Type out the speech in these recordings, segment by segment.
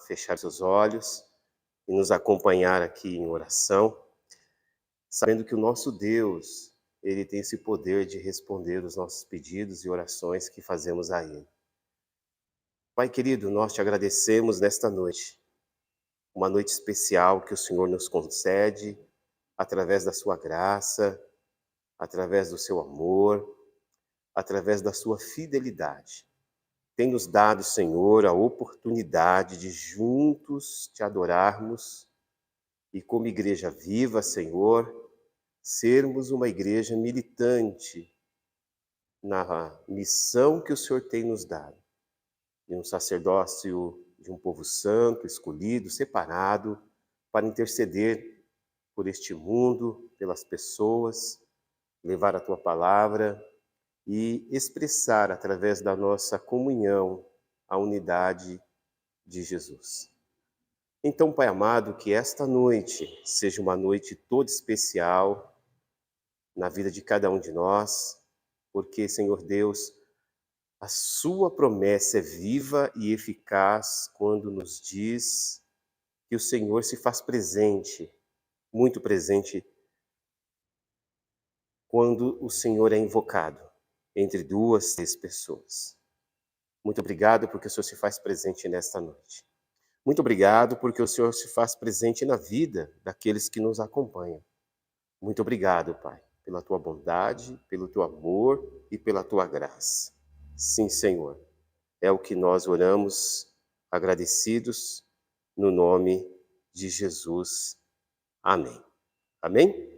fechar seus olhos e nos acompanhar aqui em oração, sabendo que o nosso Deus, Ele tem esse poder de responder os nossos pedidos e orações que fazemos a Ele. Pai querido, nós te agradecemos nesta noite, uma noite especial que o Senhor nos concede, através da sua graça, através do seu amor, através da sua fidelidade. Tem nos dado, Senhor, a oportunidade de juntos te adorarmos e, como igreja viva, Senhor, sermos uma igreja militante na missão que o Senhor tem nos dado, de um sacerdócio de um povo santo, escolhido, separado, para interceder por este mundo, pelas pessoas, levar a tua palavra e expressar através da nossa comunhão a unidade de Jesus. Então, Pai amado, que esta noite seja uma noite toda especial na vida de cada um de nós, porque, Senhor Deus, a sua promessa é viva e eficaz quando nos diz que o Senhor se faz presente, muito presente, quando o Senhor é invocado entre duas, três pessoas. Muito obrigado porque o Senhor se faz presente nesta noite. Muito obrigado porque o Senhor se faz presente na vida daqueles que nos acompanham. Muito obrigado, Pai, pela tua bondade, pelo teu amor e pela tua graça. Sim, Senhor, é o que nós oramos, agradecidos, no nome de Jesus. Amém. Amém?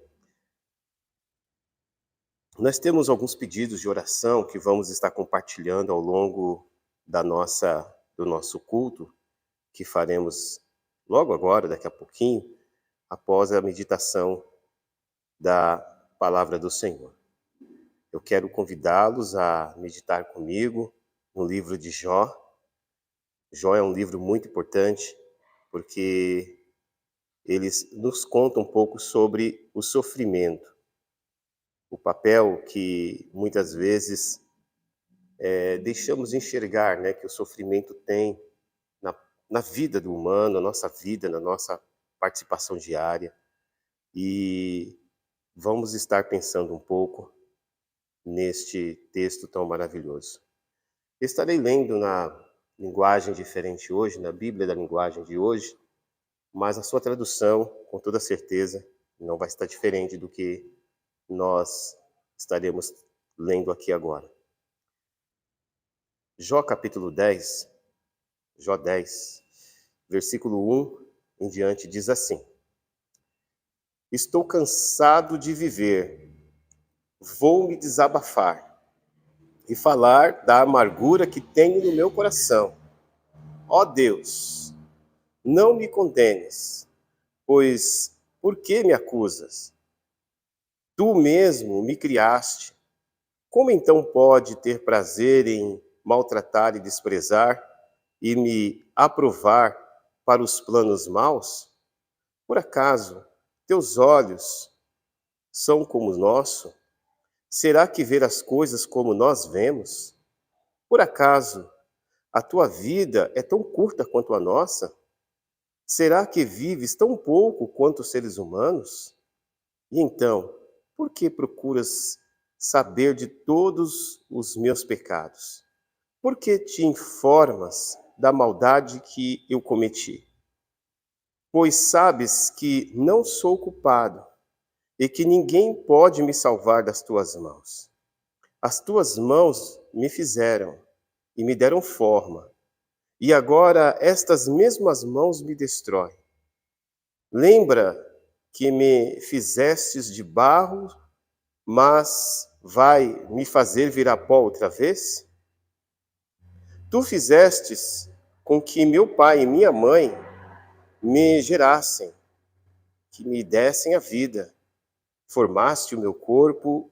Nós temos alguns pedidos de oração que vamos estar compartilhando ao longo do nosso culto, que faremos logo agora, daqui a pouquinho, após a meditação da palavra do Senhor. Eu quero convidá-los a meditar comigo no livro de Jó. Jó é um livro muito importante, porque ele nos conta um pouco sobre o sofrimento, o papel que muitas vezes deixamos enxergar, né, que o sofrimento tem na vida do humano, na nossa vida, na nossa participação diária. E vamos estar pensando um pouco neste texto tão maravilhoso. Estarei lendo na linguagem diferente hoje, na Bíblia da linguagem de hoje, mas a sua tradução, com toda certeza, não vai estar diferente do que nós estaremos lendo aqui agora. Jó capítulo 10, Jó 10, versículo 1 em diante, diz assim: Estou cansado de viver, vou me desabafar e falar da amargura que tenho no meu coração. Ó Deus, não me condenes, pois por que me acusas? Tu mesmo me criaste. Como então pode ter prazer em maltratar e desprezar e me aprovar para os planos maus? Por acaso teus olhos são como o nosso? Será que ver as coisas como nós vemos? Por acaso a tua vida é tão curta quanto a nossa? Será que vives tão pouco quanto os seres humanos? E então, por que procuras saber de todos os meus pecados? Por que te informas da maldade que eu cometi? Pois sabes que não sou culpado e que ninguém pode me salvar das tuas mãos. As tuas mãos me fizeram e me deram forma, e agora estas mesmas mãos me destroem. Lembra que me fizestes de barro, mas vai me fazer virar pó outra vez? Tu fizestes com que meu pai e minha mãe me gerassem, que me dessem a vida. Formaste o meu corpo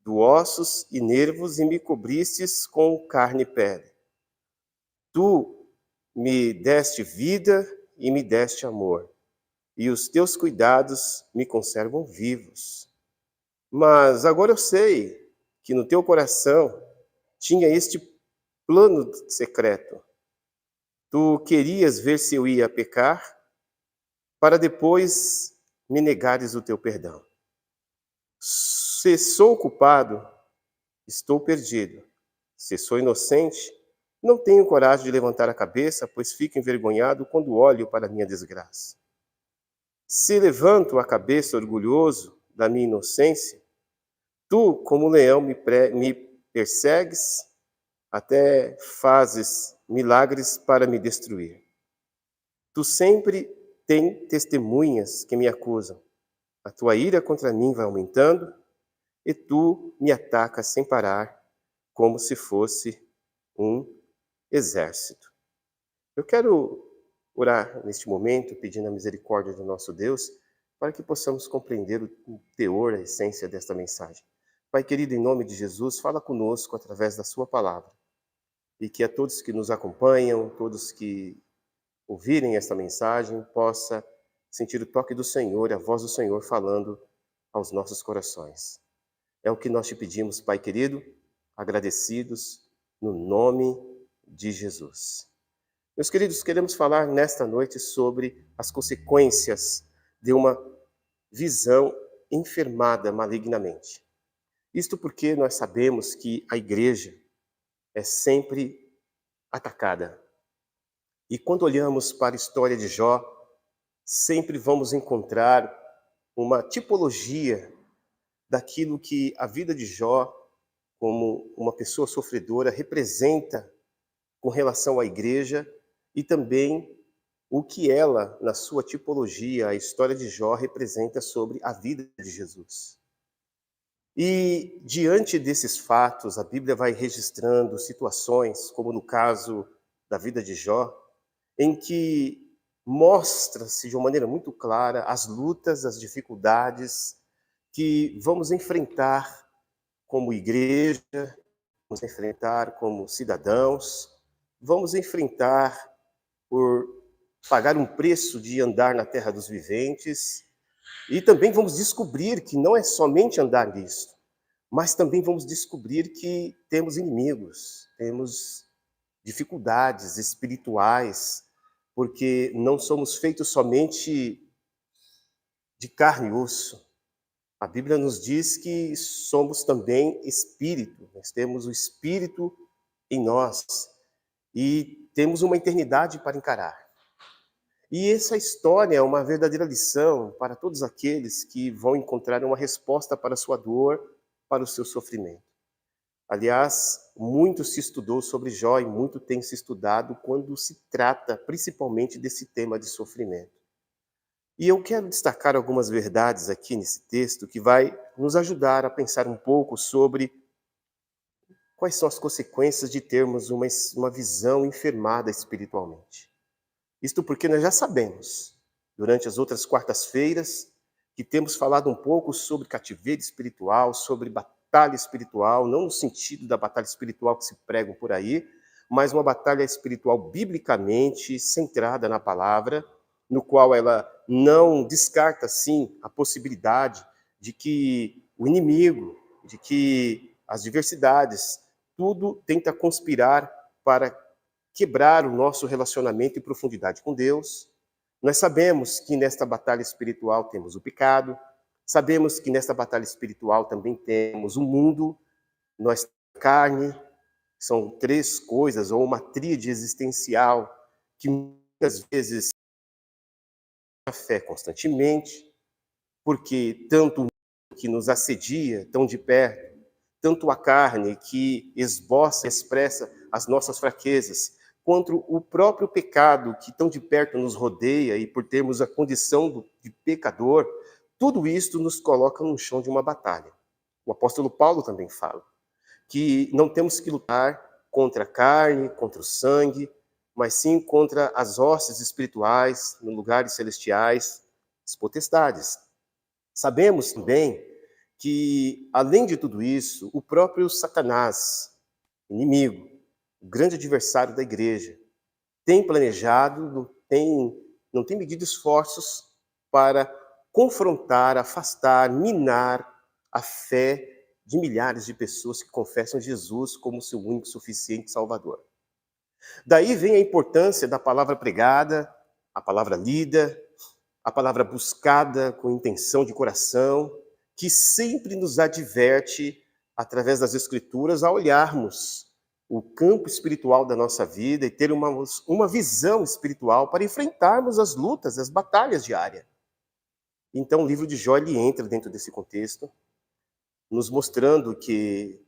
do ossos e nervos e me cobristes com carne e pele. Tu me deste vida e me deste amor, e os teus cuidados me conservam vivos. Mas agora eu sei que no teu coração tinha este plano secreto, Tu querias ver se eu ia pecar, para depois me negares o teu perdão. Se sou culpado, estou perdido. Se sou inocente, não tenho coragem de levantar a cabeça, pois fico envergonhado quando olho para a minha desgraça. Se levanto a cabeça orgulhoso da minha inocência, tu, como leão, me persegues, até fazes milagres para me destruir. Tu sempre tem testemunhas que me acusam. A tua ira contra mim vai aumentando e tu me atacas sem parar, como se fosse um exército. Eu quero orar neste momento, pedindo a misericórdia do nosso Deus, para que possamos compreender o teor, a essência desta mensagem. Pai querido, em nome de Jesus, fala conosco através da sua palavra. E que a todos que nos acompanham, todos que ouvirem esta mensagem, possa sentir o toque do Senhor, a voz do Senhor falando aos nossos corações. É o que nós te pedimos, Pai querido, agradecidos no nome de Jesus. Meus queridos, queremos falar nesta noite sobre as consequências de uma visão enfermada malignamente. Isto porque nós sabemos que a igreja é sempre atacada. E quando olhamos para a história de Jó, sempre vamos encontrar uma tipologia daquilo que a vida de Jó, como uma pessoa sofredora, representa com relação à igreja e também o que ela, na sua tipologia, a história de Jó, representa sobre a vida de Jesus. E diante desses fatos, a Bíblia vai registrando situações, como no caso da vida de Jó, em que mostra-se de uma maneira muito clara as lutas, as dificuldades que vamos enfrentar como igreja, vamos enfrentar como cidadãos, vamos enfrentar por pagar um preço de andar na terra dos viventes, e também vamos descobrir que não é somente andar nisto, mas também vamos descobrir que temos inimigos, temos dificuldades espirituais, porque não somos feitos somente de carne e osso. A Bíblia nos diz que somos também espírito, nós temos o espírito em nós e temos uma eternidade para encarar. E essa história é uma verdadeira lição para todos aqueles que vão encontrar uma resposta para a sua dor, para o seu sofrimento. Aliás, muito se estudou sobre Jó e muito tem se estudado quando se trata principalmente desse tema de sofrimento. E eu quero destacar algumas verdades aqui nesse texto que vai nos ajudar a pensar um pouco sobre quais são as consequências de termos uma visão enfermada espiritualmente. Isto porque nós já sabemos, durante as outras quartas-feiras, que temos falado um pouco sobre cativeiro espiritual, sobre batalha espiritual, não no sentido da batalha espiritual que se pregam por aí, mas uma batalha espiritual biblicamente centrada na palavra, no qual ela não descarta, sim, a possibilidade de que o inimigo, de que as diversidades, tudo tenta conspirar para quebrar o nosso relacionamento em profundidade com Deus. Nós sabemos que nesta batalha espiritual temos o pecado, sabemos que nesta batalha espiritual também temos o mundo, nós temos a carne, são três coisas, ou uma tríade existencial, que muitas vezes a fé constantemente, porque tanto o mundo que nos assedia tão de perto, tanto a carne que esboça e expressa as nossas fraquezas, quanto o próprio pecado que tão de perto nos rodeia e por termos a condição de pecador, tudo isto nos coloca no chão de uma batalha. O apóstolo Paulo também fala que não temos que lutar contra a carne, contra o sangue, mas sim contra as hostes espirituais, nos lugares celestiais, as potestades. Sabemos também que, além de tudo isso, o próprio Satanás, inimigo, o grande adversário da igreja, tem planejado, não tem medido esforços para confrontar, afastar, minar a fé de milhares de pessoas que confessam Jesus como seu único suficiente Salvador. Daí vem a importância da palavra pregada, a palavra lida, a palavra buscada com intenção de coração, que sempre nos adverte, através das Escrituras, a olharmos o campo espiritual da nossa vida e ter uma visão espiritual para enfrentarmos as lutas, as batalhas diárias. Então, o livro de Jó ele entra dentro desse contexto, nos mostrando que,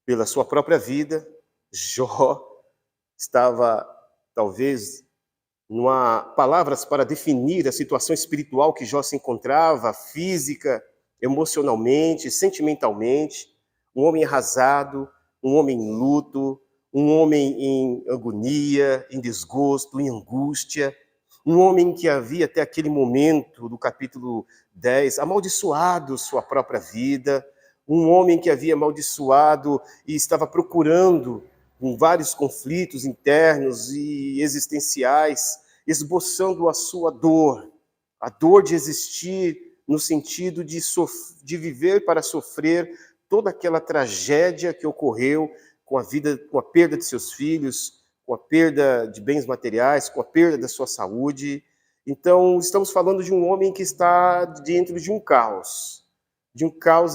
pela sua própria vida, Jó estava, talvez, não há palavras para definir a situação espiritual que Jó se encontrava, física, emocionalmente, sentimentalmente. Um homem arrasado, um homem em luto, um homem em agonia, em desgosto, em angústia. Um homem que havia, até aquele momento do capítulo 10, amaldiçoado sua própria vida. Um homem que havia amaldiçoado e estava procurando, com vários conflitos internos e existenciais, esboçando a sua dor, a dor de existir no sentido de viver para sofrer toda aquela tragédia que ocorreu com a vida, com a perda de seus filhos, com a perda de bens materiais, com a perda da sua saúde. Então, estamos falando de um homem que está dentro de um caos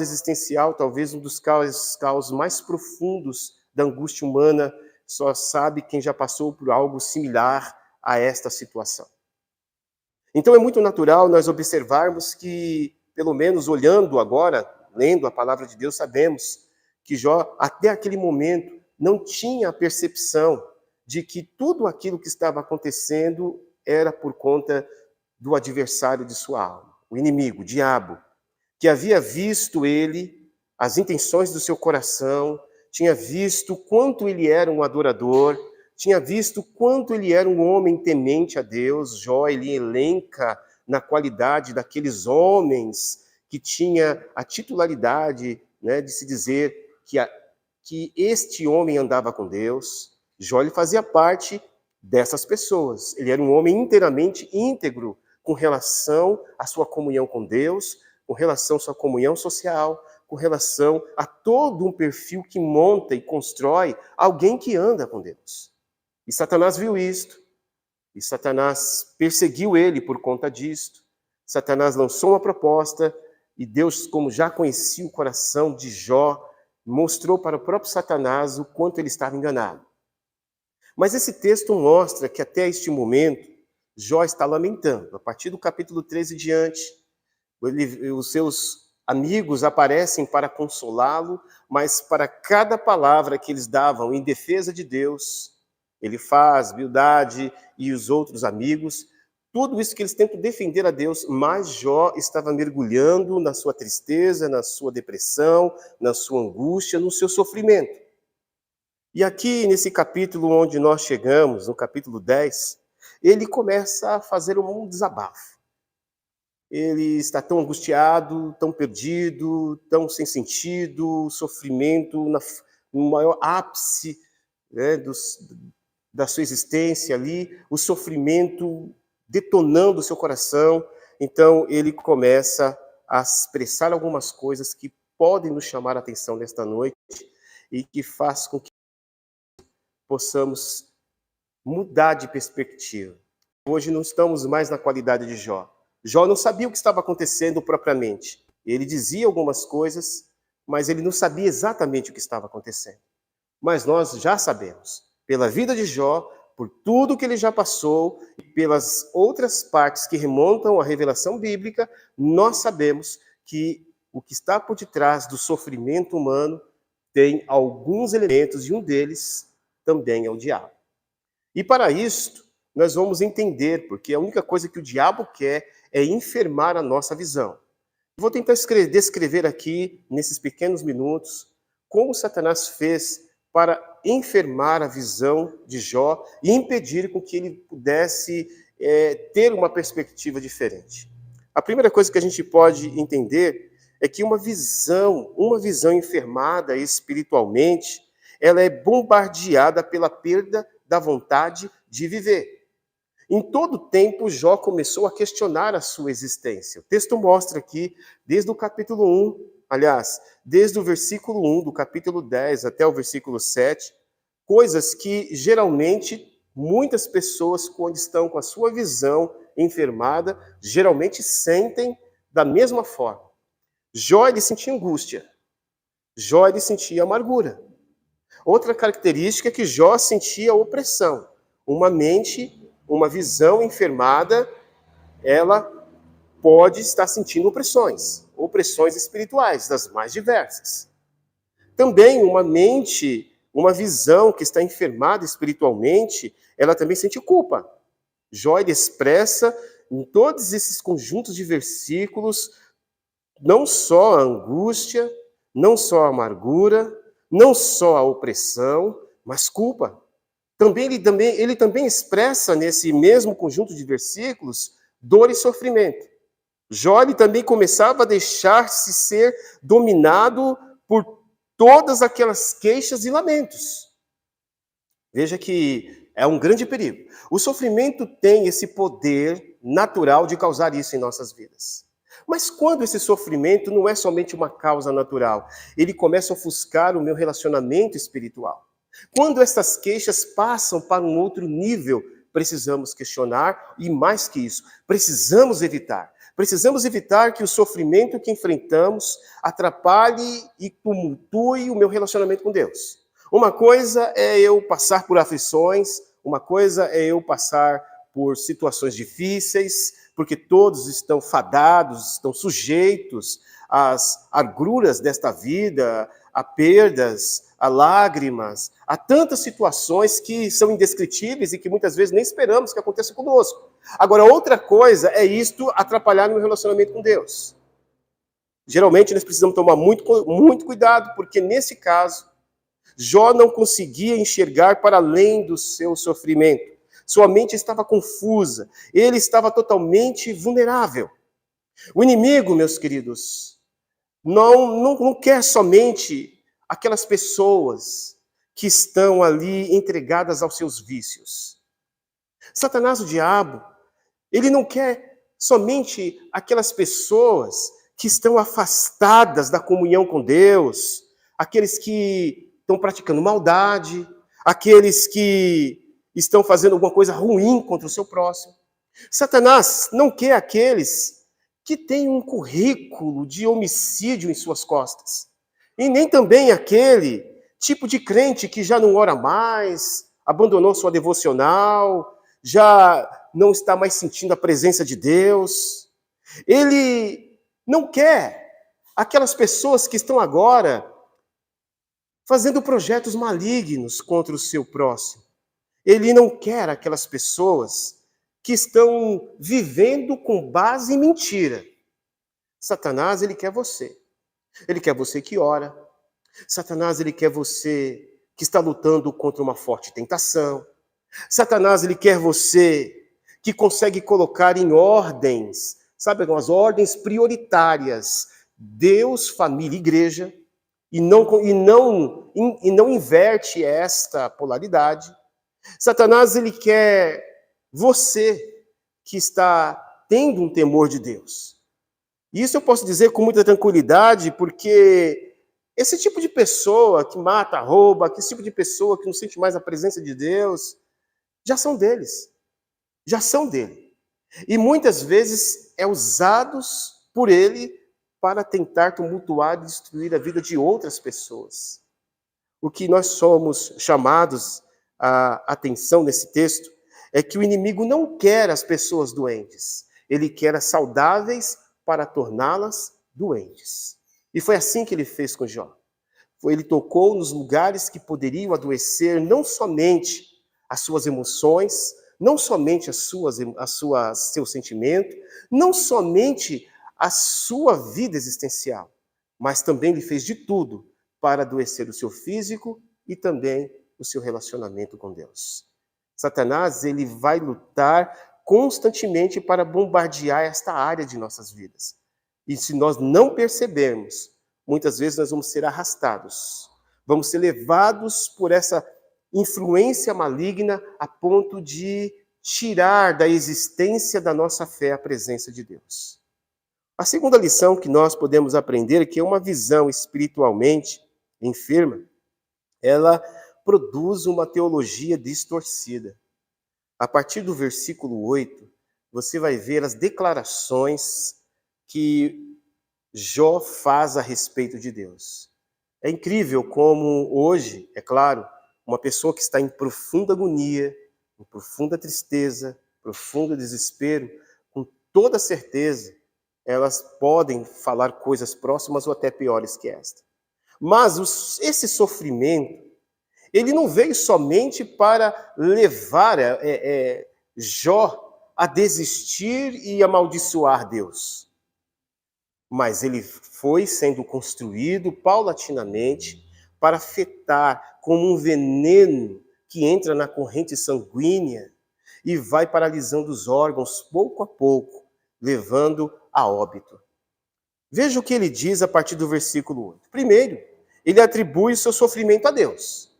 existencial, talvez um dos caos mais profundos da angústia humana. Só sabe quem já passou por algo similar a esta situação. Então é muito natural nós observarmos que, pelo menos olhando agora, lendo a palavra de Deus, sabemos que Jó, até aquele momento, não tinha a percepção de que tudo aquilo que estava acontecendo era por conta do adversário de sua alma, o inimigo, o diabo, que havia visto ele, as intenções do seu coração, tinha visto quanto ele era um adorador, tinha visto quanto ele era um homem temente a Deus. Jó, ele elenca na qualidade daqueles homens que tinha a titularidade, né, de se dizer que este homem andava com Deus. Jó, ele fazia parte dessas pessoas. Ele era um homem inteiramente íntegro com relação à sua comunhão com Deus, com relação à sua comunhão social, com relação a todo um perfil que monta e constrói alguém que anda com Deus. E Satanás viu isto, e Satanás perseguiu ele por conta disto. Satanás lançou uma proposta, e Deus, como já conhecia o coração de Jó, mostrou para o próprio Satanás o quanto ele estava enganado. Mas esse texto mostra que até este momento, Jó está lamentando. A partir do capítulo 13 diante, os seus amigos aparecem para consolá-lo, mas para cada palavra que eles davam em defesa de Deus, Elifaz, Bildade e os outros amigos, tudo isso que eles tentam defender a Deus, mas Jó estava mergulhando na sua tristeza, na sua depressão, na sua angústia, no seu sofrimento. E aqui, nesse capítulo onde nós chegamos, no capítulo 10, ele começa a fazer um desabafo. Ele está tão angustiado, tão perdido, tão sem sentido, sofrimento no maior ápice, né, da sua existência ali, o sofrimento detonando o seu coração. Então ele começa a expressar algumas coisas que podem nos chamar a atenção nesta noite e que faz com que possamos mudar de perspectiva. Hoje não estamos mais na qualidade de Jó. Jó não sabia o que estava acontecendo propriamente. Ele dizia algumas coisas, mas ele não sabia exatamente o que estava acontecendo. Mas nós já sabemos, pela vida de Jó, por tudo que ele já passou, e pelas outras partes que remontam à revelação bíblica, nós sabemos que o que está por detrás do sofrimento humano tem alguns elementos, e um deles também é o diabo. E para isto, nós vamos entender, porque a única coisa que o diabo quer é enfermar a nossa visão. Vou tentar descrever aqui, nesses pequenos minutos, como Satanás fez para enfermar a visão de Jó e impedir com que ele pudesse ter uma perspectiva diferente. A primeira coisa que a gente pode entender é que uma visão enfermada espiritualmente, ela é bombardeada pela perda da vontade de viver. Em todo tempo, Jó começou a questionar a sua existência. O texto mostra aqui, desde o capítulo 1, aliás, desde o versículo 1 do capítulo 10 até o versículo 7, coisas que geralmente muitas pessoas, quando estão com a sua visão enfermada, geralmente sentem da mesma forma. Jó, ele sentia angústia. Jó, ele sentia amargura. Outra característica é que Jó sentia opressão. Uma mente, uma visão enfermada, ela pode estar sentindo opressões espirituais, das mais diversas. Também uma mente, uma visão que está enfermada espiritualmente, ela também sente culpa. Jó, ele expressa em todos esses conjuntos de versículos não só a angústia, não só a amargura, não só a opressão, mas culpa. Ele também expressa nesse mesmo conjunto de versículos dor e sofrimento. Jó, ele também começava a deixar-se ser dominado por todas aquelas queixas e lamentos. Veja que é um grande perigo. O sofrimento tem esse poder natural de causar isso em nossas vidas. Mas quando esse sofrimento não é somente uma causa natural, ele começa a ofuscar o meu relacionamento espiritual. Quando essas queixas passam para um outro nível, precisamos questionar e, mais que isso, precisamos evitar. Precisamos evitar que o sofrimento que enfrentamos atrapalhe e tumultue o meu relacionamento com Deus. Uma coisa é eu passar por aflições, uma coisa é eu passar por situações difíceis, porque todos estão fadados, estão sujeitos às agruras desta vida, a perdas, a lágrimas, a tantas situações que são indescritíveis e que muitas vezes nem esperamos que aconteça conosco. Agora, outra coisa é isto atrapalhar no relacionamento com Deus. Geralmente, nós precisamos tomar muito cuidado, porque nesse caso, Jó não conseguia enxergar para além do seu sofrimento. Sua mente estava confusa, ele estava totalmente vulnerável. O inimigo, meus queridos, não quer somente aquelas pessoas que estão ali entregadas aos seus vícios. Satanás, o diabo, ele não quer somente aquelas pessoas que estão afastadas da comunhão com Deus, aqueles que estão praticando maldade, aqueles que estão fazendo alguma coisa ruim contra o seu próximo. Satanás não quer aqueles que têm um currículo de homicídio em suas costas. E nem também aquele tipo de crente que já não ora mais, abandonou sua devocional, já não está mais sentindo a presença de Deus. Ele não quer aquelas pessoas que estão agora fazendo projetos malignos contra o seu próximo. Ele não quer aquelas pessoas que estão vivendo com base em mentira. Satanás, ele quer você. Ele quer você que ora. Satanás, ele quer você que está lutando contra uma forte tentação. Satanás, ele quer você que consegue colocar em ordens, sabe, as ordens prioritárias, Deus, família e igreja, e não inverte esta polaridade. Satanás, ele quer você que está tendo um temor de Deus. E isso eu posso dizer com muita tranquilidade, porque esse tipo de pessoa que mata, rouba, esse tipo de pessoa que não sente mais a presença de Deus, já são deles. Já são dele. E muitas vezes é usados por ele para tentar tumultuar e destruir a vida de outras pessoas. O que nós somos chamados a atenção nesse texto é que o inimigo não quer as pessoas doentes. Ele quer as saudáveis para torná-las doentes. E foi assim que ele fez com Jó. Ele tocou nos lugares que poderiam adoecer não somente as suas emoções, não somente seu sentimento, não somente a sua vida existencial, mas também ele fez de tudo para adoecer o seu físico e também o seu relacionamento com Deus. Satanás, ele vai lutar constantemente para bombardear esta área de nossas vidas. E se nós não percebermos, muitas vezes nós vamos ser arrastados, vamos ser levados por essa influência maligna a ponto de tirar da existência da nossa fé a presença de Deus. A segunda lição que nós podemos aprender é que uma visão espiritualmente enferma, ela produz uma teologia distorcida. A partir do versículo 8, você vai ver as declarações que Jó faz a respeito de Deus. É incrível como hoje, é claro, uma pessoa que está em profunda agonia, em profunda tristeza, profundo desespero, com toda certeza, elas podem falar coisas próximas ou até piores que esta. Mas esse sofrimento, ele não veio somente para levar Jó a desistir e amaldiçoar Deus. Mas ele foi sendo construído paulatinamente para afetar como um veneno que entra na corrente sanguínea e vai paralisando os órgãos pouco a pouco, levando a óbito. Veja o que ele diz a partir do versículo 8. Primeiro, ele atribui o seu sofrimento a Deus.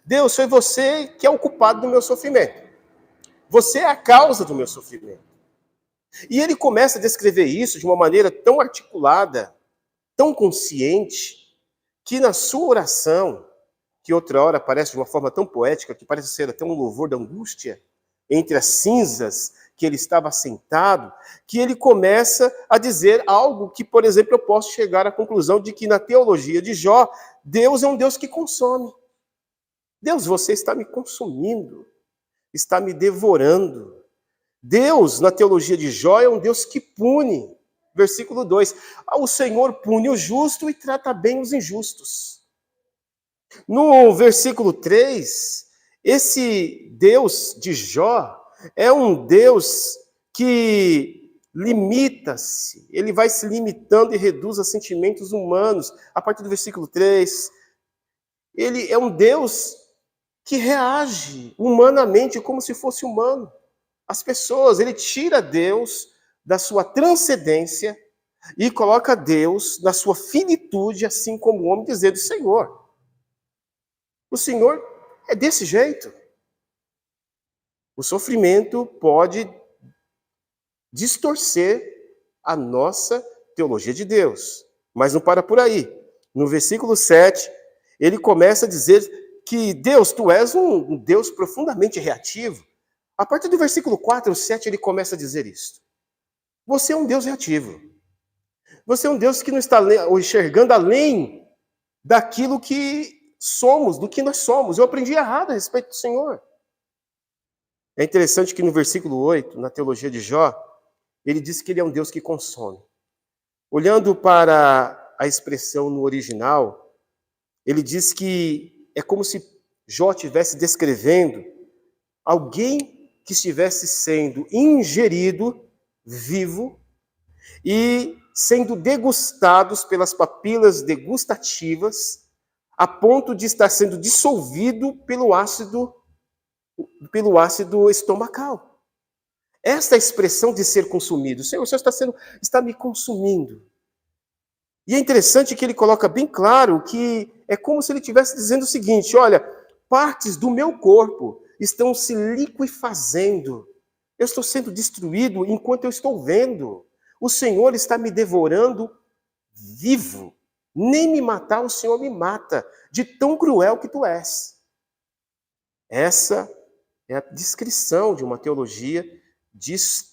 Deus, foi você que é o culpado do meu sofrimento. Você é a causa do meu sofrimento. E ele começa a descrever isso de uma maneira tão articulada, tão consciente, que na sua oração, que outra hora parece de uma forma tão poética, que parece ser até um louvor da angústia, entre as cinzas que ele estava sentado, que ele começa a dizer algo que, por exemplo, eu posso chegar à conclusão de que na teologia de Jó, Deus é um Deus que consome. Deus, você está me consumindo, está me devorando. Deus, na teologia de Jó, é um Deus que pune. Versículo 2. O Senhor pune o justo e trata bem os injustos. No versículo 3, esse Deus de Jó é um Deus que limita-se. Ele vai se limitando e reduz a sentimentos humanos. A partir do versículo 3, ele é um Deus que reage humanamente como se fosse humano. As pessoas, ele tira Deus da sua transcendência e coloca Deus na sua finitude, assim como o homem dizendo: Senhor, o Senhor é desse jeito. O sofrimento pode distorcer a nossa teologia de Deus, mas não para por aí. No versículo 7, ele começa a dizer que Deus, tu és um Deus profundamente reativo. A partir do versículo 4 ou 7, ele começa a dizer isso. Você é um Deus reativo. Você é um Deus que não está enxergando além daquilo que somos, do que nós somos. Eu aprendi errado a respeito do Senhor. É interessante que no versículo 8, na teologia de Jó, ele diz que ele é um Deus que consome. Olhando para a expressão no original, ele diz que é como se Jó estivesse descrevendo alguém que estivesse sendo ingerido vivo e sendo degustados pelas papilas degustativas a ponto de estar sendo dissolvido pelo ácido estomacal. Esta expressão de ser consumido, Senhor, o Senhor está me consumindo. E é interessante que ele coloca bem claro que é como se ele estivesse dizendo o seguinte: olha, partes do meu corpo estão se liquefazendo. Eu estou sendo destruído enquanto eu estou vendo. O Senhor está me devorando vivo. Nem me matar, o Senhor me mata, de tão cruel que tu és. Essa é a descrição de uma teologia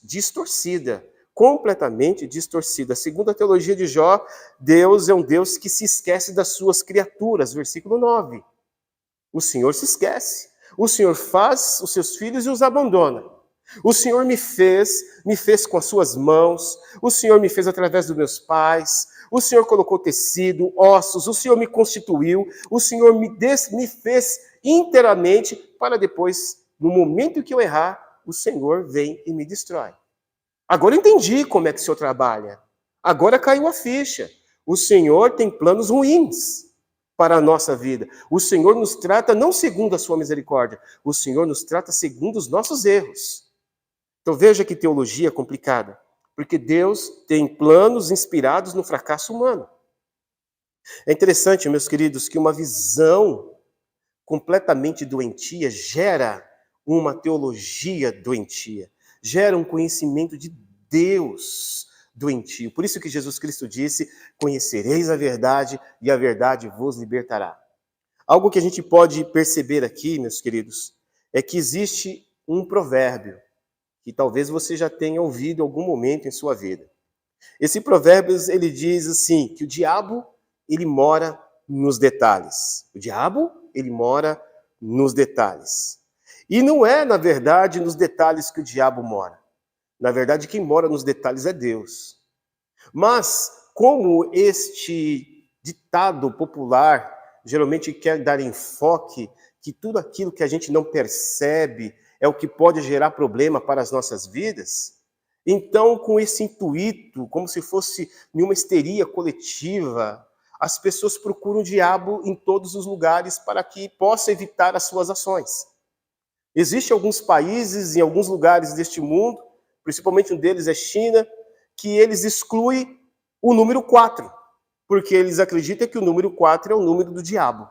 distorcida, completamente distorcida. Segundo a teologia de Jó, Deus é um Deus que se esquece das suas criaturas. Versículo 9. O Senhor se esquece. O Senhor faz os seus filhos e os abandona. O Senhor me fez com as suas mãos. O Senhor me fez através dos meus pais. O Senhor colocou tecido, ossos. O Senhor me constituiu. O Senhor me fez inteiramente para depois, no momento que eu errar, o Senhor vem e me destrói. Agora eu entendi como é que o Senhor trabalha. Agora caiu a ficha. O Senhor tem planos ruins para a nossa vida. O Senhor nos trata não segundo a sua misericórdia, o Senhor nos trata segundo os nossos erros. Então veja que teologia complicada, porque Deus tem planos inspirados no fracasso humano. É interessante, meus queridos, que uma visão completamente doentia gera uma teologia doentia, gera um conhecimento de Deus doentio. Por isso que Jesus Cristo disse: conhecereis a verdade e a verdade vos libertará. Algo que a gente pode perceber aqui, meus queridos, é que existe um provérbio que talvez você já tenha ouvido em algum momento em sua vida. Esse provérbio, ele diz assim, que o diabo, ele mora nos detalhes. O diabo, ele mora nos detalhes. E não é, na verdade, nos detalhes que o diabo mora. Na verdade, quem mora nos detalhes é Deus. Mas, como este ditado popular geralmente quer dar enfoque que tudo aquilo que a gente não percebe é o que pode gerar problema para as nossas vidas, então, com esse intuito, como se fosse em uma histeria coletiva, as pessoas procuram o diabo em todos os lugares para que possa evitar as suas ações. Existem alguns países, em alguns lugares deste mundo, principalmente um deles é China, que eles excluem o número 4, porque eles acreditam que o número 4 é o número do diabo,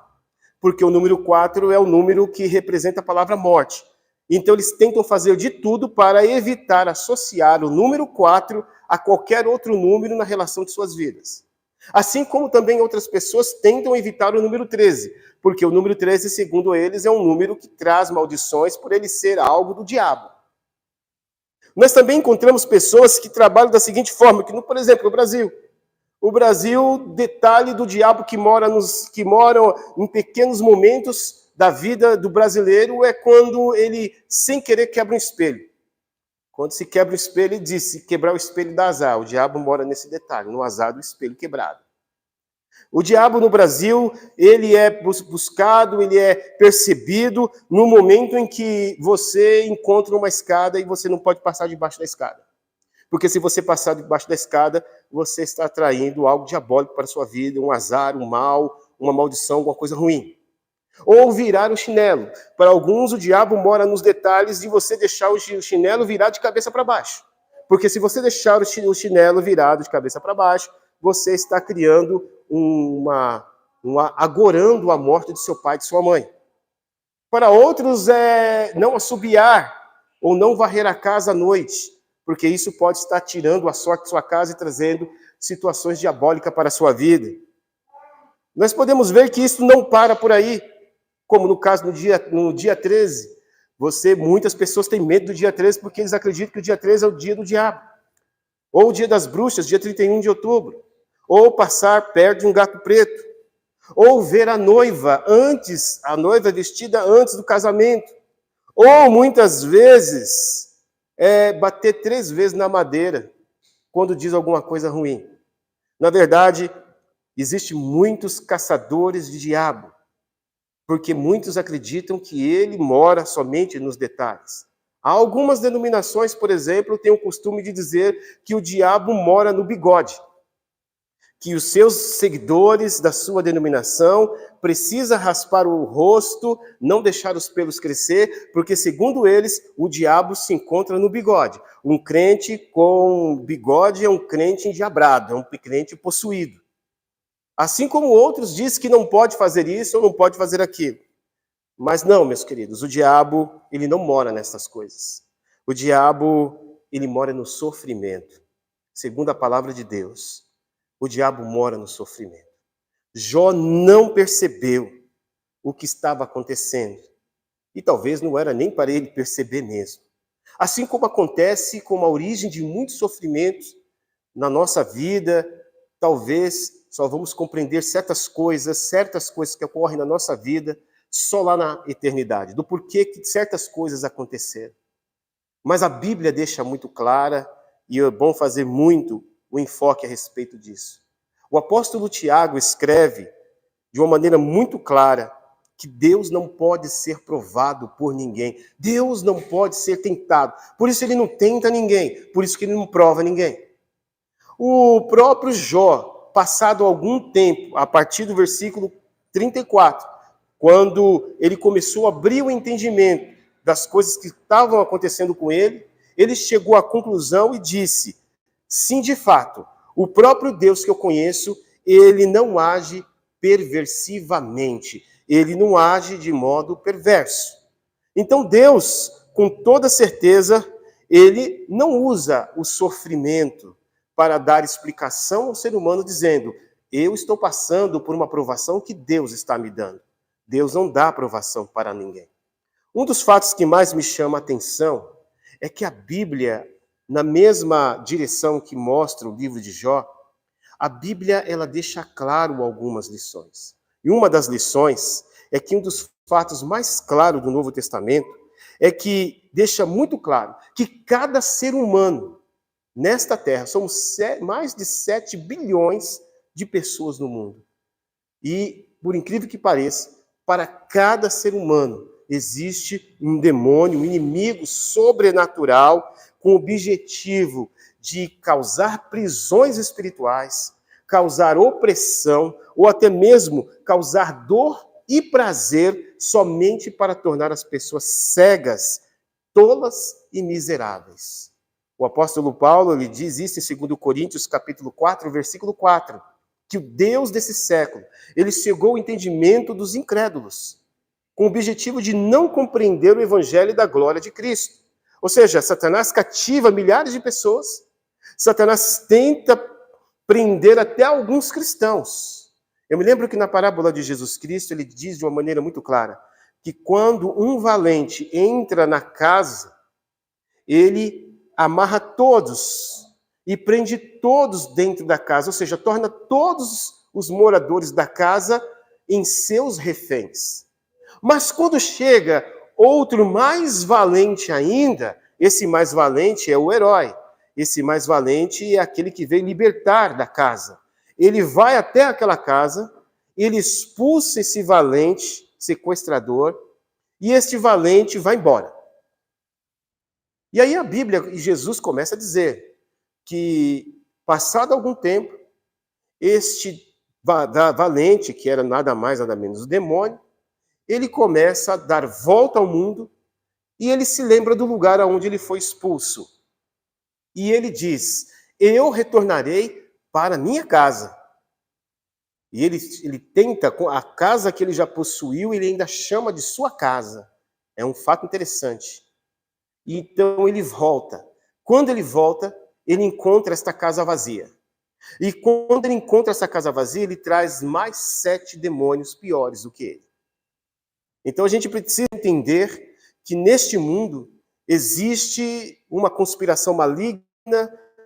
porque o número 4 é o número que representa a palavra morte. Então eles tentam fazer de tudo para evitar associar o número 4 a qualquer outro número na relação de suas vidas. Assim como também outras pessoas tentam evitar o número 13, porque o número 13, segundo eles, é um número que traz maldições por ele ser algo do diabo. Nós também encontramos pessoas que trabalham da seguinte forma, que, por exemplo, no Brasil. O Brasil, detalhe do diabo que moram em pequenos momentos da vida do brasileiro é quando ele, sem querer, quebra um espelho. Quando se quebra o espelho, ele diz, se quebrar o espelho dá azar. O diabo mora nesse detalhe, no azar do espelho quebrado. O diabo no Brasil, ele é buscado, ele é percebido no momento em que você encontra uma escada e você não pode passar debaixo da escada. Porque se você passar debaixo da escada, você está atraindo algo diabólico para a sua vida, um azar, um mal, uma maldição, alguma coisa ruim. Ou virar o chinelo. Para alguns, o diabo mora nos detalhes de você deixar o chinelo virado de cabeça para baixo. Porque se você deixar o chinelo virado de cabeça para baixo, você está criando agorando a morte de seu pai e de sua mãe. Para outros, é não assobiar ou não varrer a casa à noite, porque isso pode estar tirando a sorte de sua casa e trazendo situações diabólicas para a sua vida. Nós podemos ver que isso não para por aí. Como no caso no dia 13, muitas pessoas têm medo do dia 13 porque eles acreditam que o dia 13 é o dia do diabo. Ou o dia das bruxas, dia 31 de outubro. Ou passar perto de um gato preto. Ou ver a noiva vestida antes do casamento. Ou muitas vezes bater 3 vezes na madeira quando diz alguma coisa ruim. Na verdade, existem muitos caçadores de diabo. Porque muitos acreditam que ele mora somente nos detalhes. Há algumas denominações, por exemplo, têm o costume de dizer que o diabo mora no bigode. Que os seus seguidores da sua denominação precisam raspar o rosto, não deixar os pelos crescer, porque, segundo eles, o diabo se encontra no bigode. Um crente com bigode é um crente endiabrado, é um crente possuído. Assim como outros dizem que não pode fazer isso ou não pode fazer aquilo. Mas não, meus queridos, o diabo, ele não mora nessas coisas. O diabo, ele mora no sofrimento. Segundo a palavra de Deus, o diabo mora no sofrimento. Jó não percebeu o que estava acontecendo. E talvez não era nem para ele perceber mesmo. Assim como acontece com a origem de muitos sofrimentos na nossa vida, talvez só vamos compreender certas coisas que ocorrem na nossa vida só lá na eternidade, do porquê que certas coisas aconteceram. Mas a Bíblia deixa muito clara, e é bom fazer muito o enfoque a respeito disso. O apóstolo Tiago escreve de uma maneira muito clara que Deus não pode ser provado por ninguém. Deus não pode ser tentado. Por isso ele não tenta ninguém, por isso que ele não prova ninguém. O próprio Jó, passado algum tempo, a partir do versículo 34, quando ele começou a abrir o entendimento das coisas que estavam acontecendo com ele, ele chegou à conclusão e disse: sim, de fato, o próprio Deus que eu conheço, ele não age perversivamente, ele não age de modo perverso. Então Deus, com toda certeza, ele não usa o sofrimento para dar explicação ao ser humano, dizendo: eu estou passando por uma provação que Deus está me dando. Deus não dá aprovação para ninguém. Um dos fatos que mais me chama a atenção é que a Bíblia, na mesma direção que mostra o livro de Jó, a Bíblia ela deixa claro algumas lições. E uma das lições é que um dos fatos mais claros do Novo Testamento é que deixa muito claro que cada ser humano nesta terra, somos mais de 7 bilhões de pessoas no mundo. E, por incrível que pareça, para cada ser humano existe um demônio, um inimigo sobrenatural com o objetivo de causar prisões espirituais, causar opressão ou até mesmo causar dor e prazer somente para tornar as pessoas cegas, tolas e miseráveis. O apóstolo Paulo ele diz isso em 2 Coríntios capítulo 4, versículo 4, que o Deus desse século, ele cegou o entendimento dos incrédulos, com o objetivo de não compreender o evangelho da glória de Cristo. Ou seja, Satanás cativa milhares de pessoas, Satanás tenta prender até alguns cristãos. Eu me lembro que na parábola de Jesus Cristo, ele diz de uma maneira muito clara, que quando um valente entra na casa, ele amarra todos e prende todos dentro da casa, ou seja, torna todos os moradores da casa em seus reféns. Mas quando chega outro mais valente ainda, esse mais valente é o herói. Esse mais valente é aquele que veio libertar da casa. Ele vai até aquela casa, ele expulsa esse valente sequestrador e este valente vai embora. E aí a Bíblia e Jesus começa a dizer que, passado algum tempo, este valente, que era nada mais, nada menos o demônio, ele começa a dar volta ao mundo e ele se lembra do lugar aonde ele foi expulso. E ele diz, eu retornarei para minha casa. E ele tenta, a casa que ele já possuiu, ele ainda chama de sua casa. É um fato interessante. Então ele volta. Quando ele volta, ele encontra esta casa vazia. E quando ele encontra essa casa vazia, ele traz mais 7 demônios piores do que ele. Então a gente precisa entender que neste mundo existe uma conspiração maligna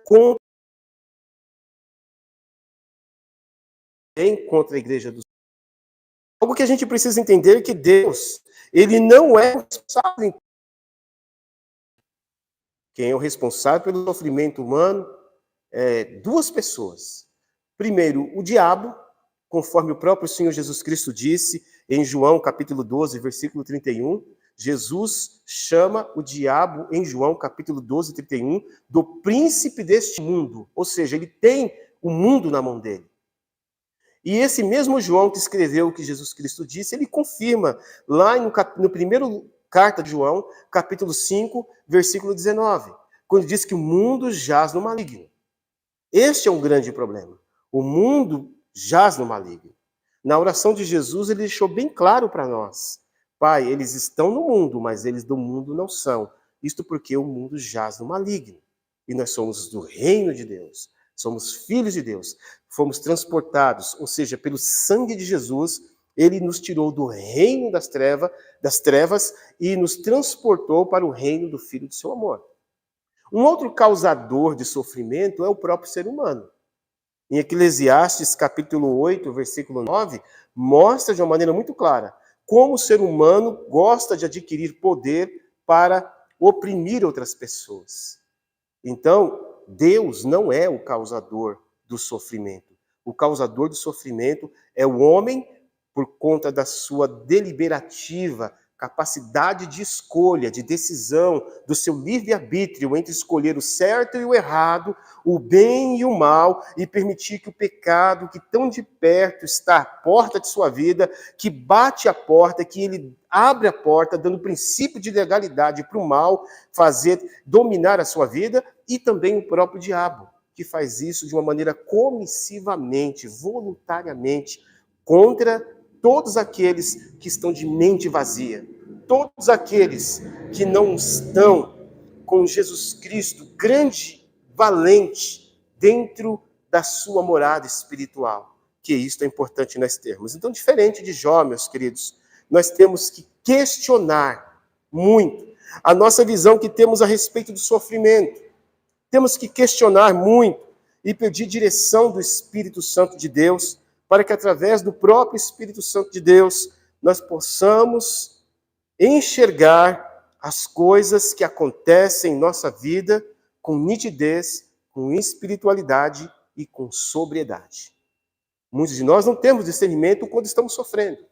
contra a igreja do Senhor. Algo que a gente precisa entender é que Deus, ele não é responsável. Quem é o responsável pelo sofrimento humano é 2 pessoas. Primeiro, o diabo, conforme o próprio Senhor Jesus Cristo disse em João capítulo 12, versículo 31, Jesus chama o diabo em João capítulo 12, 31, do príncipe deste mundo, ou seja, ele tem o mundo na mão dele. E esse mesmo João que escreveu o que Jesus Cristo disse, ele confirma lá no primeiro carta de João, capítulo 5, versículo 19, quando diz que o mundo jaz no maligno. Este é um grande problema. O mundo jaz no maligno. Na oração de Jesus, ele deixou bem claro para nós. Pai, eles estão no mundo, mas eles do mundo não são. Isto porque o mundo jaz no maligno. E nós somos do reino de Deus. Somos filhos de Deus. Fomos transportados, ou seja, pelo sangue de Jesus, ele nos tirou do reino das trevas e nos transportou para o reino do Filho do seu amor. Um outro causador de sofrimento é o próprio ser humano. Em Eclesiastes, capítulo 8, versículo 9, mostra de uma maneira muito clara como o ser humano gosta de adquirir poder para oprimir outras pessoas. Então, Deus não é o causador do sofrimento. O causador do sofrimento é o homem por conta da sua deliberativa capacidade de escolha, de decisão, do seu livre-arbítrio entre escolher o certo e o errado, o bem e o mal, e permitir que o pecado, que tão de perto está à porta de sua vida, que bate a porta, que ele abre a porta, dando princípio de legalidade para o mal fazer dominar a sua vida, e também o próprio diabo, que faz isso de uma maneira comissivamente, voluntariamente, contra todos aqueles que estão de mente vazia, todos aqueles que não estão com Jesus Cristo, grande, valente, dentro da sua morada espiritual, que isto é importante nós termos. Então, diferente de Jó, meus queridos, nós temos que questionar muito a nossa visão que temos a respeito do sofrimento. Temos que questionar muito e pedir direção do Espírito Santo de Deus, para que através do próprio Espírito Santo de Deus, nós possamos enxergar as coisas que acontecem em nossa vida com nitidez, com espiritualidade e com sobriedade. Muitos de nós não temos discernimento quando estamos sofrendo.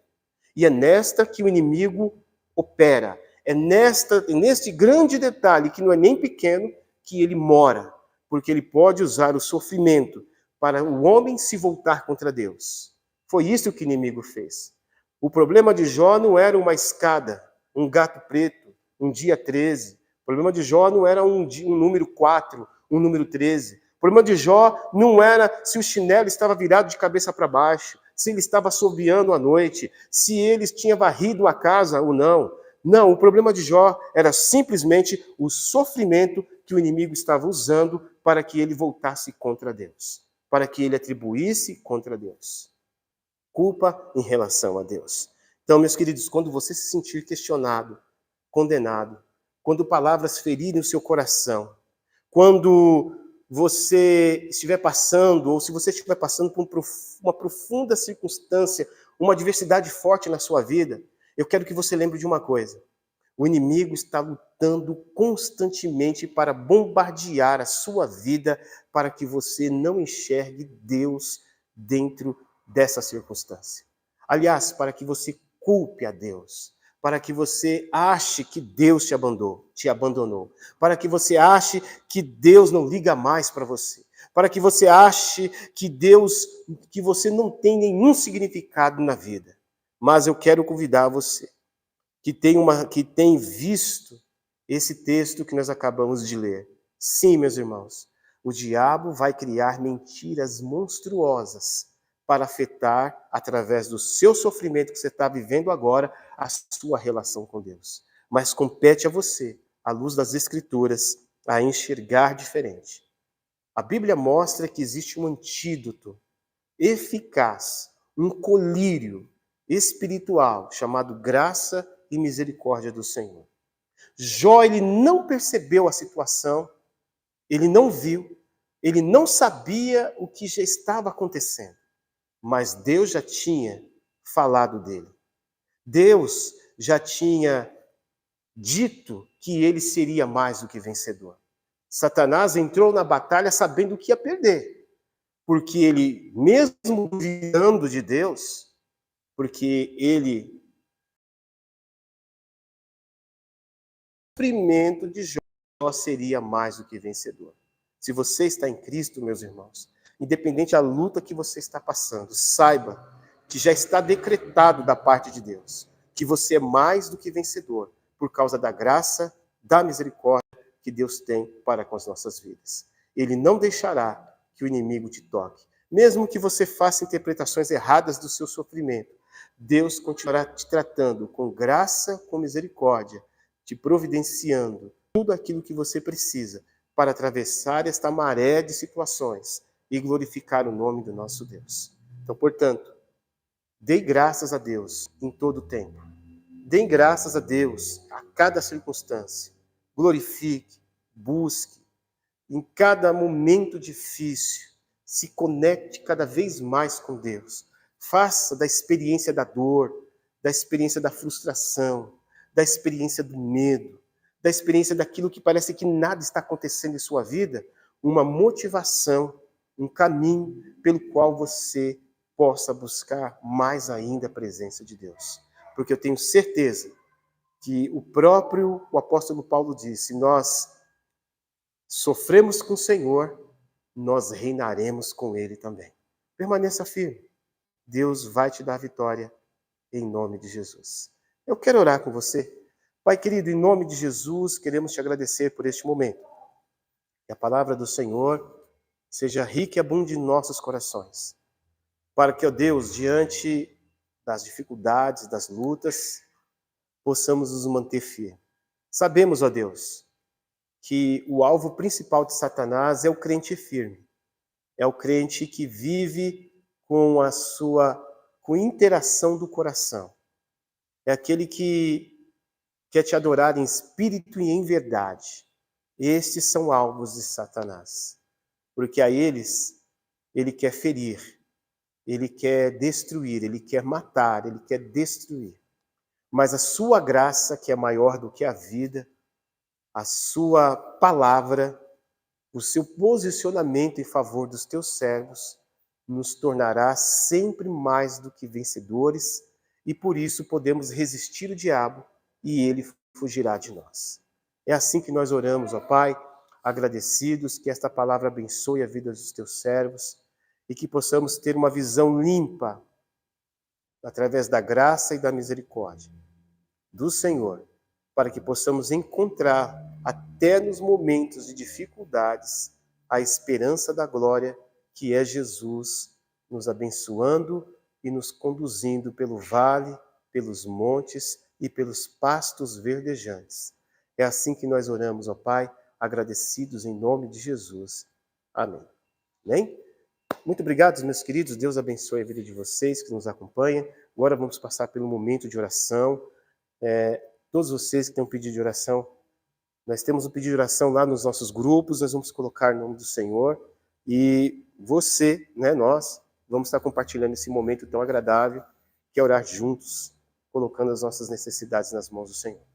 E é nesta que o inimigo opera. É neste grande detalhe, que não é nem pequeno, que ele mora. Porque ele pode usar o sofrimento para o homem se voltar contra Deus. Foi isso que o inimigo fez. O problema de Jó não era uma escada, um gato preto, um dia 13. O problema de Jó não era um número 4, um número 13. O problema de Jó não era se o chinelo estava virado de cabeça para baixo, se ele estava assobiando à noite, se ele tinha varrido a casa ou não. Não, o problema de Jó era simplesmente o sofrimento que o inimigo estava usando para que ele voltasse contra Deus, para que ele atribuísse contra Deus culpa em relação a Deus. Então, meus queridos, quando você se sentir questionado, condenado, quando palavras ferirem o seu coração, quando você estiver passando, ou se você estiver passando por uma profunda circunstância, uma adversidade forte na sua vida, eu quero que você lembre de uma coisa. O inimigo está lutando constantemente para bombardear a sua vida, para que você não enxergue Deus dentro dessa circunstância. Aliás, para que você culpe a Deus, para que você ache que Deus te abandonou, para que você ache que Deus não liga mais para você, para que você ache que você não tem nenhum significado na vida. Mas eu quero convidar você que tem visto esse texto que nós acabamos de ler. Sim, meus irmãos, o diabo vai criar mentiras monstruosas para afetar, através do seu sofrimento que você está vivendo agora, a sua relação com Deus. Mas compete a você, à luz das Escrituras, a enxergar diferente. A Bíblia mostra que existe um antídoto eficaz, um colírio espiritual, chamado graça e misericórdia do Senhor. Jó, ele não percebeu a situação, ele não viu, ele não sabia o que já estava acontecendo. Mas Deus já tinha falado dele. Deus já tinha dito que ele seria mais do que vencedor. Satanás entrou na batalha sabendo que ia perder. Porque ele, mesmo duvidando de Deus, porque ele, o sofrimento de Jó seria mais do que vencedor. Se você está em Cristo, meus irmãos, independente da luta que você está passando, saiba que já está decretado da parte de Deus, que você é mais do que vencedor, por causa da graça, da misericórdia que Deus tem para com as nossas vidas. Ele não deixará que o inimigo te toque. Mesmo que você faça interpretações erradas do seu sofrimento, Deus continuará te tratando com graça, com misericórdia, te providenciando tudo aquilo que você precisa para atravessar esta maré de situações e glorificar o nome do nosso Deus. Então, portanto, dê graças a Deus em todo o tempo. Dê graças a Deus a cada circunstância. Glorifique, busque. Em cada momento difícil, se conecte cada vez mais com Deus. Faça da experiência da dor, da experiência da frustração, da experiência do medo, da experiência daquilo que parece que nada está acontecendo em sua vida, uma motivação, um caminho pelo qual você possa buscar mais ainda a presença de Deus. Porque eu tenho certeza que o apóstolo Paulo disse, nós sofremos com o Senhor, nós reinaremos com Ele também. Permaneça firme. Deus vai te dar vitória em nome de Jesus. Eu quero orar com você. Pai querido, em nome de Jesus, queremos te agradecer por este momento. Que a palavra do Senhor seja rica e abunde em nossos corações. Para que, ó Deus, diante das dificuldades, das lutas, possamos nos manter firmes. Sabemos, ó Deus, que o alvo principal de Satanás é o crente firme. É o crente que vive com interação do coração. é aquele que quer te adorar em espírito e em verdade. Estes são alvos de Satanás, porque a eles ele quer ferir, ele quer destruir, ele quer matar, ele quer destruir. Mas a sua graça, que é maior do que a vida, a sua palavra, o seu posicionamento em favor dos teus servos, nos tornará sempre mais do que vencedores, e por isso podemos resistir o diabo e ele fugirá de nós. É assim que nós oramos, ó Pai, agradecidos, que esta palavra abençoe a vida dos teus servos e que possamos ter uma visão limpa através da graça e da misericórdia do Senhor, para que possamos encontrar, até nos momentos de dificuldades, a esperança da glória, que é Jesus, nos abençoando e nos conduzindo pelo vale, pelos montes e pelos pastos verdejantes. É assim que nós oramos, ó Pai, agradecidos em nome de Jesus. Amém. Amém? Muito obrigado, meus queridos. Deus abençoe a vida de vocês que nos acompanham. Agora vamos passar pelo momento de oração. Todos vocês que têm um pedido de oração, nós temos um pedido de oração lá nos nossos grupos, nós vamos colocar o nome do Senhor, e você, nós, vamos estar compartilhando esse momento tão agradável, que é orar juntos, colocando as nossas necessidades nas mãos do Senhor.